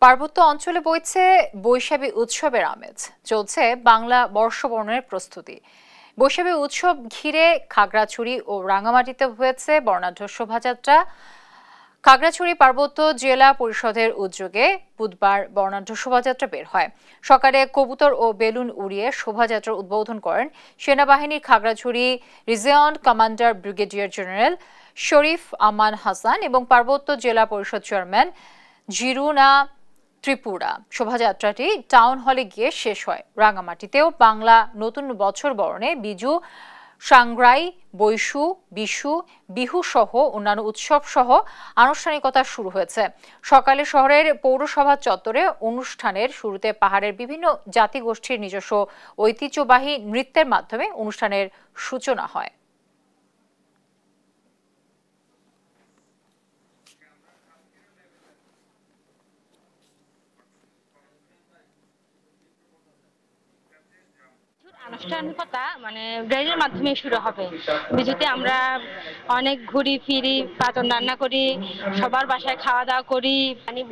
পার্বত্য অঞ্চলে বইছে বৈশাখী উৎসবের আমেজ। চলছে বাংলা বর্ষবরণের প্রস্তুতি। বৈশাখী উৎসব ঘিরে খাগড়াছড়ি ও রাঙামাটিতে হয়েছে বর্ণাঢ্য শোভাযাত্রা। খাগড়াছড়ি পার্বত্য জেলা পরিষদের উদ্যোগে বুধবার বর্ণাঢ্য শোভাযাত্রা বের হয়। সকালে কবুতর ও বেলুন উড়িয়ে শোভাযাত্রার উদ্বোধন করেন সেনাবাহিনীর Khagrachari region commander brigadier general Sharif Aman Hasan এবং পার্বত্য জেলা পরিষদ চেয়ারম্যান জিরুনা ত্রিপুরা। শোভাযাত্রাটি টাউন হলে গিয়ে শেষ হয়। রাঙামাটিতেও বাংলা নতুন বছর বরণে বিজু, সাংগ্রাই, বৈশু, বিশু, বিহু সহ অন্যান্য উৎসব সহ আনুষ্ঠানিকতা শুরু হয়েছে। সকালে শহরের পৌরসভা চত্বরে অনুষ্ঠানের শুরুতে পাহাড়ের বিভিন্ন জাতিগোষ্ঠীর নিজস্ব ঐতিহ্যবাহী নৃত্যের মাধ্যমে অনুষ্ঠানের সূচনা হয়। আনুষ্ঠানিকতা ব্রেইলের মাধ্যমে শুরু হবে। বিজুতে আমরা অনেক ঘুরি ফিরি, পাচন রান্না করি, সবার বাসায় খাওয়া দাওয়া করি,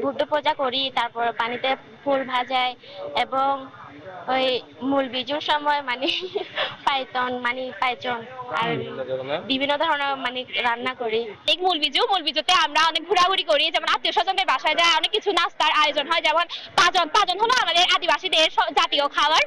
বুদ্ধ পূজা করি, তারপর পানিতে ফুল ভাজাই এবং ওই মূল বিজুর সময় পাইচন আর বিভিন্ন ধরনের রান্না করি। এই মূল বিজুতে আমরা অনেক ঘোরাঘুরি করি, যেমন আত্মীয় স্বজনদের বাসায় যায় অনেক কিছু নাস্তার আয়োজন হয়, যেমন পাজন হলো আমাদের আদিবাসীদের জাতীয় খাবার।